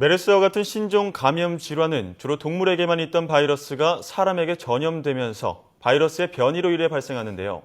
메르스와 같은 신종 감염 질환은 주로 동물에게만 있던 바이러스가 사람에게 전염되면서 바이러스의 변이로 인해 발생하는데요.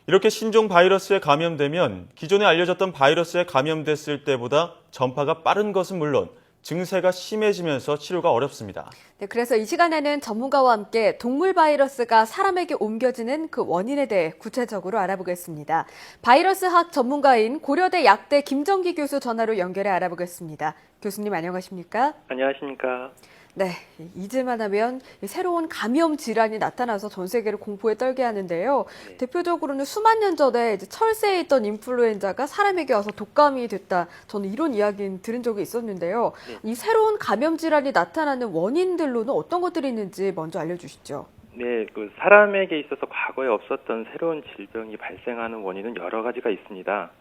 이렇게 신종 바이러스에 감염되면 기존에 알려졌던 바이러스에 감염됐을 때보다 전파가 빠른 것은 물론 증세가 심해지면서 치료가 어렵습니다. 네, 그래서 이 시간에는 전문가와 함께 동물 바이러스가 사람에게 옮겨지는 그 원인에 대해 구체적으로 알아보겠습니다. 바이러스학 전문가인 고려대 약대 김정기 교수 전화로 연결해 알아보겠습니다. 교수님 안녕하십니까? 안녕하십니까. 네, 잊을만 하면 새로운 감염 질환이 나타나서 전 세계를 공포에 떨게 하는데요. 네. 대표적으로는 수만 년 전에 이제 철새에 있던 인플루엔자가 사람에게 와서 독감이 됐다. 저는 이런 이야기는 들은 적이 있었는데요. 네. 이 새로운 감염 질환이 나타나는 원인들로는 어떤 것들이 있는지 먼저 알려주시죠. 네, 사람에게 있어서 과거에 없었던 새로운 질병이 발생하는 원인은 여러 가지가 있습니다.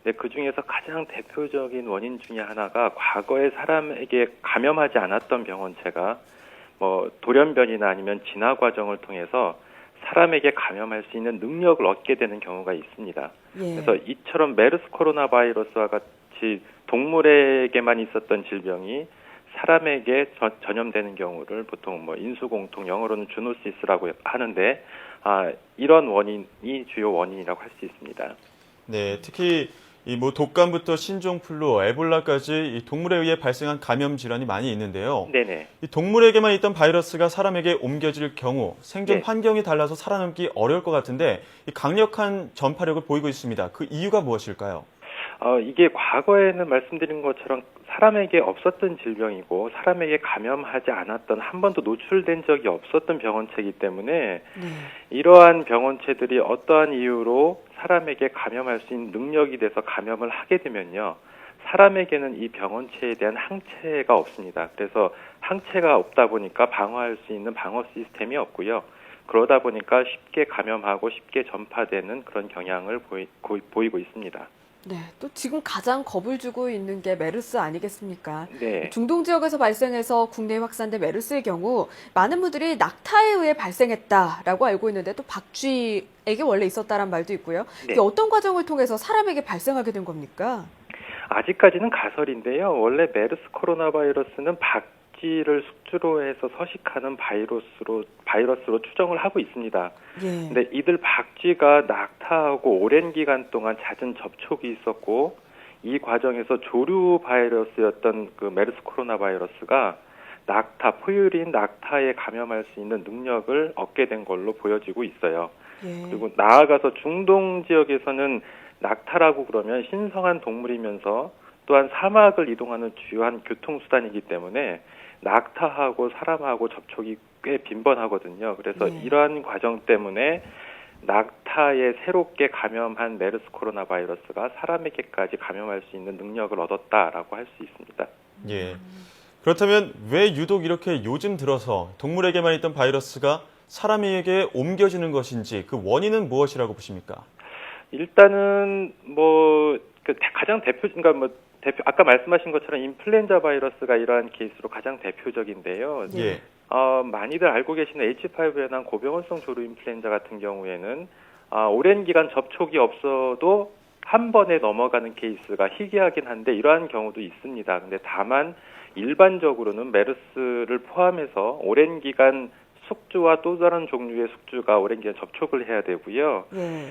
네, 그 중에서 가장 대표적인 원인 중에 하나가 과거에 사람에게 감염하지 않았던 병원체가 돌연변이나 아니면 진화 과정을 통해서 사람에게 감염할 수 있는 능력을 얻게 되는 경우가 있습니다. 예. 그래서 이처럼 메르스 코로나 바이러스와 같이 동물에게만 있었던 질병이 사람에게 전염되는 경우를 보통 인수공통, 영어로는 주노시스라고 하는데, 이런 원인이 주요 원인이라고 할 수 있습니다. 네, 특히 독감부터 신종플루, 에볼라까지 이 동물에 의해 발생한 감염 질환이 많이 있는데요. 네네. 이 동물에게만 있던 바이러스가 사람에게 옮겨질 경우 생존 네. 환경이 달라서 살아남기 어려울 것 같은데 이 강력한 전파력을 보이고 있습니다. 그 이유가 무엇일까요? 이게 과거에는 말씀드린 것처럼 사람에게 없었던 질병이고 사람에게 감염하지 않았던, 한 번도 노출된 적이 없었던 병원체이기 때문에 네. 이러한 병원체들이 어떠한 이유로 사람에게 감염할 수 있는 능력이 돼서 감염을 하게 되면요, 사람에게는 이 병원체에 대한 항체가 없습니다. 그래서 항체가 없다 보니까 방어할 수 있는 방어 시스템이 없고요. 그러다 보니까 쉽게 감염하고 쉽게 전파되는 그런 경향을 보이고 있습니다. 네, 또 지금 가장 겁을 주고 있는 게 메르스 아니겠습니까? 네. 중동 지역에서 발생해서 국내에 확산된 메르스의 경우 많은 분들이 낙타에 의해 발생했다라고 알고 있는데 또 박쥐에게 원래 있었다란 말도 있고요. 네. 이게 어떤 과정을 통해서 사람에게 발생하게 된 겁니까? 아직까지는 가설인데요. 원래 메르스 코로나 바이러스는 박쥐를 숙주로 해서 서식하는 바이러스로 추정을 하고 있습니다. 예. 근데 이들 박쥐가 낙타하고 오랜 기간 동안 잦은 접촉이 있었고, 이 과정에서 조류 바이러스였던 그 메르스 코로나 바이러스가 포유류인 낙타에 감염할 수 있는 능력을 얻게 된 걸로 보여지고 있어요. 예. 그리고 나아가서 중동 지역에서는 낙타라고 그러면 신성한 동물이면서 또한 사막을 이동하는 주요한 교통수단이기 때문에 낙타하고 사람하고 접촉이 꽤 빈번하거든요. 그래서 네. 이러한 과정 때문에 낙타에 새롭게 감염한 메르스 코로나 바이러스가 사람에게까지 감염할 수 있는 능력을 얻었다라고 할 수 있습니다. 예. 그렇다면 왜 유독 이렇게 요즘 들어서 동물에게만 있던 바이러스가 사람에게 옮겨지는 것인지 그 원인은 무엇이라고 보십니까? 일단은 가장 아까 말씀하신 것처럼 인플루엔자 바이러스가 이러한 케이스로 가장 대표적인데요. 예. 많이들 알고 계시는 H5N1 고병원성 조류 인플루엔자 같은 경우에는 오랜 기간 접촉이 없어도 한 번에 넘어가는 케이스가 희귀하긴 한데 이러한 경우도 있습니다. 근데 다만 일반적으로는 메르스를 포함해서 오랜 기간 숙주와 또 다른 종류의 숙주가 오랜 기간 접촉을 해야 되고요. 예.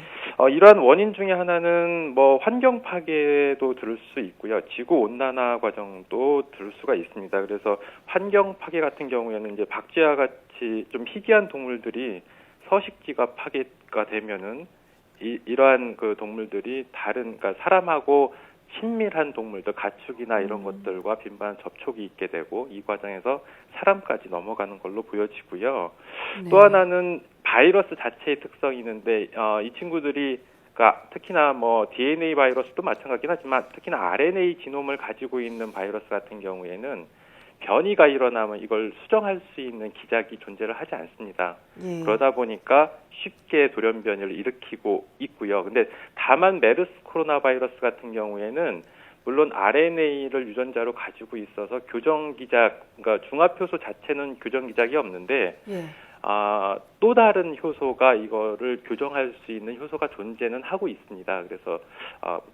이러한 원인 중에 하나는 환경 파괴도 들을 수 있고요. 지구 온난화 과정도 들을 수가 있습니다. 그래서 환경 파괴 같은 경우에는 이제 박쥐와 같이 좀 희귀한 동물들이 서식지가 파괴가 되면은 이러한 그 동물들이 그러니까 사람하고 친밀한 동물들, 가축이나 이런 것들과 빈번한 접촉이 있게 되고 이 과정에서 사람까지 넘어가는 걸로 보여지고요. 네. 또 하나는 바이러스 자체의 특성이 있는데 이 친구들이 특히나 DNA 바이러스도 마찬가지긴 하지만 특히나 RNA 지놈을 가지고 있는 바이러스 같은 경우에는 변이가 일어나면 이걸 수정할 수 있는 기작이 존재를 하지 않습니다. 예. 그러다 보니까 쉽게 돌연변이를 일으키고 있고요. 근데 다만 메르스 코로나 바이러스 같은 경우에는 물론 RNA를 유전자로 가지고 있어서 교정 기작, 그러니까 중합효소 자체는 교정 기작이 없는데 예. 또 다른 효소가 이거를 교정할 수 있는 효소가 존재는 하고 있습니다. 그래서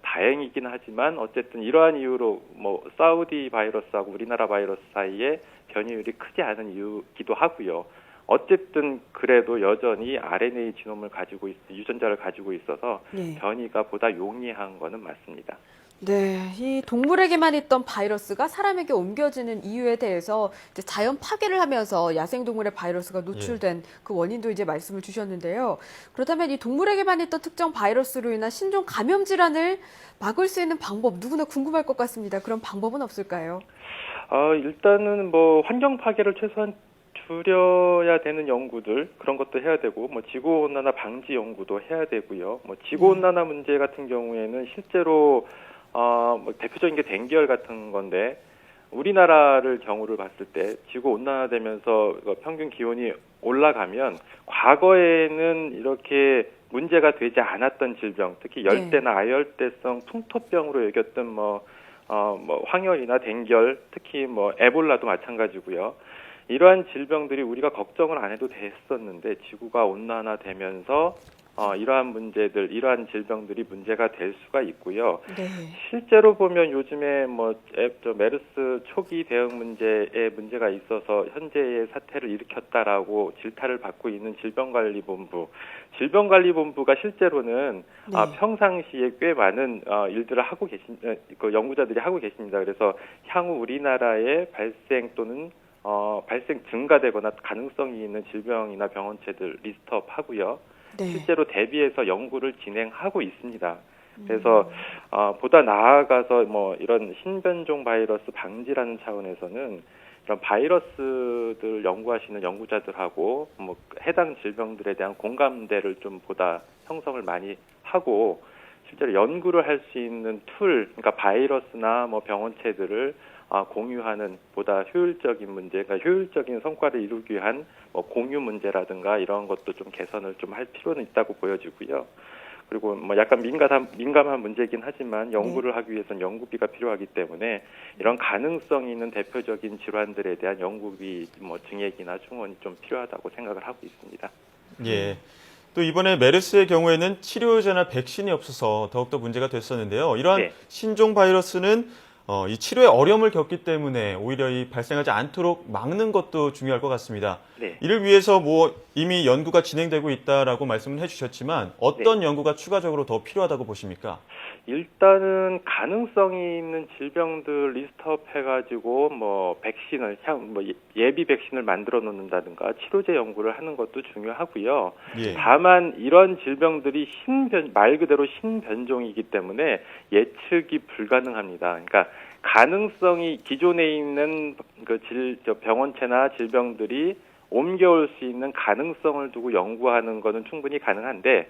다행이긴 하지만 어쨌든 이러한 이유로 뭐 사우디 바이러스하고 우리나라 바이러스 사이에 변이율이 크지 않은 이유기도 하고요. 어쨌든 그래도 여전히 RNA 지놈을 가지고 유전자를 가지고 있어서 네. 변이가 보다 용이한 거는 맞습니다. 네, 이 동물에게만 있던 바이러스가 사람에게 옮겨지는 이유에 대해서 이제 자연 파괴를 하면서 야생동물의 바이러스가 노출된 그 원인도 이제 말씀을 주셨는데요. 그렇다면 이 동물에게만 있던 특정 바이러스로 인한 신종 감염 질환을 막을 수 있는 방법 누구나 궁금할 것 같습니다. 그런 방법은 없을까요? 일단은 뭐 환경 파괴를 최소한 줄여야 되는 연구들 그런 것도 해야 되고 뭐 지구 온난화 방지 연구도 해야 되고요. 뭐 지구 온난화 문제 같은 경우에는 실제로 뭐 대표적인 게 댕기열 같은 건데 우리나라를 경우를 봤을 때 지구 온난화되면서 평균 기온이 올라가면 과거에는 이렇게 문제가 되지 않았던 질병, 특히 열대나 아열대성 풍토병으로 여겼던 뭐 황열이나 댕기열, 특히 뭐 에볼라도 마찬가지고요. 이러한 질병들이 우리가 걱정을 안 해도 됐었는데 지구가 온난화되면서 이러한 문제들, 이러한 질병들이 문제가 될 수가 있고요. 네. 실제로 보면 요즘에 메르스 초기 대응 문제가 있어서 현재의 사태를 일으켰다라고 질타를 받고 있는 질병관리본부가 실제로는 평상시에 꽤 많은 일들을 하고 그 연구자들이 하고 계십니다. 그래서 향후 우리나라의 발생 또는 발생 증가되거나 가능성이 있는 질병이나 병원체들 리스트업하고요. 네. 실제로 대비해서 연구를 진행하고 있습니다. 그래서 보다 나아가서 뭐 이런 신변종 바이러스 방지라는 차원에서는 이런 바이러스들 연구하시는 연구자들하고 뭐 해당 질병들에 대한 공감대를 좀 보다 형성을 많이 하고 실제로 연구를 할 수 있는 그러니까 바이러스나 뭐 병원체들을 공유하는 보다 효율적인 문제, 그러니까 효율적인 성과를 이루기 위한 뭐 공유 문제라든가 이런 것도 좀 개선을 좀 할 필요는 있다고 보여지고요. 그리고 뭐 약간 민감한 문제이긴 하지만 연구를 하기 위해서는 연구비가 필요하기 때문에 이런 가능성이 있는 대표적인 질환들에 대한 연구비 뭐 증액이나 충원이 좀 필요하다고 생각을 하고 있습니다. 예. 또 이번에 메르스의 경우에는 치료제나 백신이 없어서 더욱더 문제가 됐었는데요. 이러한 신종 바이러스는 이 치료에 어려움을 겪기 때문에 오히려 이 발생하지 않도록 막는 것도 중요할 것 같습니다. 네. 이를 위해서 뭐 이미 연구가 진행되고 있다라고 말씀을 해주셨지만 어떤 연구가 추가적으로 더 필요하다고 보십니까? 일단은 가능성이 있는 질병들 리스트업 해가지고 뭐 백신을 예비 백신을 만들어 놓는다든가 치료제 연구를 하는 것도 중요하고요. 예. 다만 이런 질병들이 말 그대로 신변종이기 때문에 예측이 불가능합니다. 그러니까 가능성이 기존에 있는 병원체나 질병들이 옮겨올 수 있는 가능성을 두고 연구하는 것은 충분히 가능한데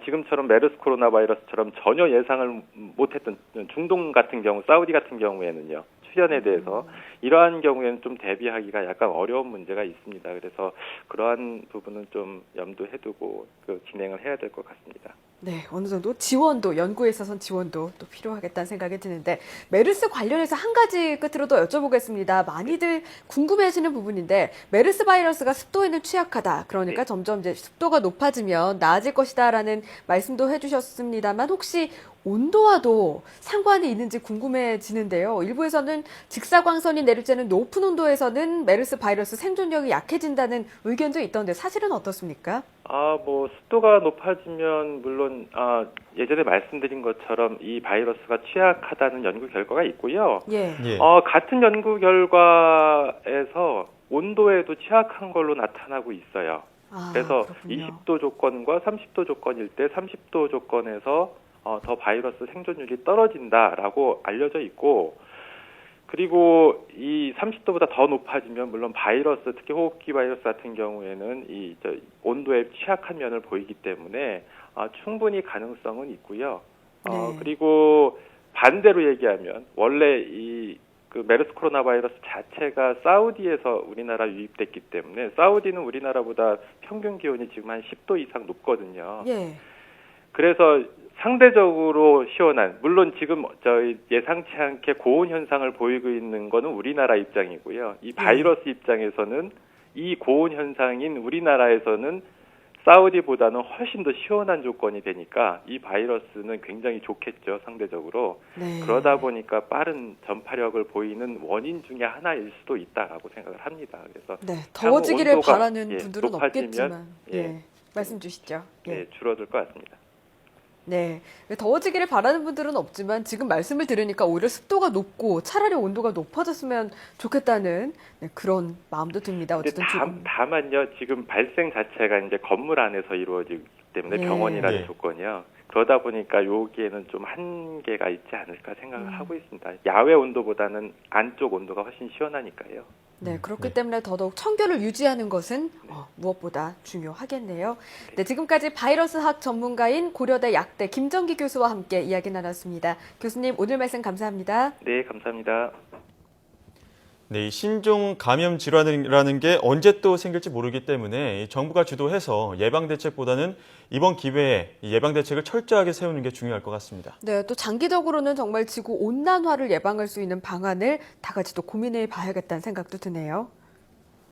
지금처럼 메르스 코로나 바이러스처럼 전혀 예상을 못했던 중동 같은 경우, 사우디 같은 경우에는요. 출현에 대해서 이러한 경우에는 좀 대비하기가 약간 어려운 문제가 있습니다. 그래서 그러한 부분은 좀 염두해 두고 진행을 해야 될 것 같습니다. 네, 어느 정도 지원도, 연구에 있어서는 지원도 또 필요하겠다는 생각이 드는데 메르스 관련해서 한 가지 끝으로 더 여쭤보겠습니다. 많이들 궁금해하시는 부분인데 메르스 바이러스가 습도에는 취약하다. 그러니까 점점 이제 습도가 높아지면 나아질 것이다라는 말씀도 해주셨습니다만 혹시 온도와도 상관이 있는지 궁금해지는데요. 일부에서는 직사광선이 내릴 때는 높은 온도에서는 메르스 바이러스 생존력이 약해진다는 의견도 있던데 사실은 어떻습니까? 뭐 습도가 높아지면 물론 예전에 말씀드린 것처럼 이 바이러스가 취약하다는 연구 결과가 있고요. 예. 같은 연구 결과에서 온도에도 취약한 걸로 나타나고 있어요. 그래서 그렇군요. 20도 조건과 30도 조건일 때 30도 조건에서 더 바이러스 생존율이 떨어진다라고 알려져 있고, 그리고 이 30도보다 더 높아지면 물론 바이러스, 특히 호흡기 바이러스 같은 경우에는 온도에 취약한 면을 보이기 때문에 충분히 가능성은 있고요. 그리고 반대로 얘기하면 원래 그 메르스 코로나 바이러스 자체가 사우디에서 우리나라 유입됐기 때문에 사우디는 우리나라보다 평균 기온이 지금 한 10도 이상 높거든요. 예. 그래서 상대적으로 시원한, 물론 지금 저희 예상치 않게 고온 현상을 보이고 있는 거는 우리나라 입장이고요. 이 바이러스 입장에서는 이 고온 현상인 우리나라에서는 사우디보다는 훨씬 더 시원한 조건이 되니까 이 바이러스는 굉장히 좋겠죠, 상대적으로. 네. 그러다 보니까 빠른 전파력을 보이는 원인 중에 하나일 수도 있다라고 생각을 합니다. 그래서 네, 더워지기를 온도가, 바라는 예, 분들은 높아지면, 없겠지만, 예, 예, 말씀 주시죠. 예. 네, 줄어들 것 같습니다. 네, 더워지기를 바라는 분들은 없지만 지금 말씀을 들으니까 오히려 습도가 높고 차라리 온도가 높아졌으면 좋겠다는 네, 그런 마음도 듭니다. 근데 어쨌든 조금. 다만요, 지금 발생 자체가 이제 건물 안에서 이루어지기 때문에 예. 병원이라는 네. 조건이요. 그러다 보니까 여기에는 좀 한계가 있지 않을까 생각을 하고 음. 있습니다. 야외 온도보다는 안쪽 온도가 훨씬 시원하니까요. 네, 그렇기 네. 때문에 더더욱 청결을 유지하는 것은 무엇보다 중요하겠네요. 네, 지금까지 바이러스학 전문가인 고려대 약대 김정기 교수와 함께 이야기 나눴습니다. 교수님, 오늘 말씀 감사합니다. 네, 감사합니다. 네, 이 신종 감염 질환이라는 게 언제 또 생길지 모르기 때문에 이 정부가 주도해서 예방 대책보다는 이번 기회에 이 예방 대책을 철저하게 세우는 게 중요할 것 같습니다. 네, 또 장기적으로는 정말 지구 온난화를 예방할 수 있는 방안을 다 같이 또 고민해 봐야겠다는 생각도 드네요.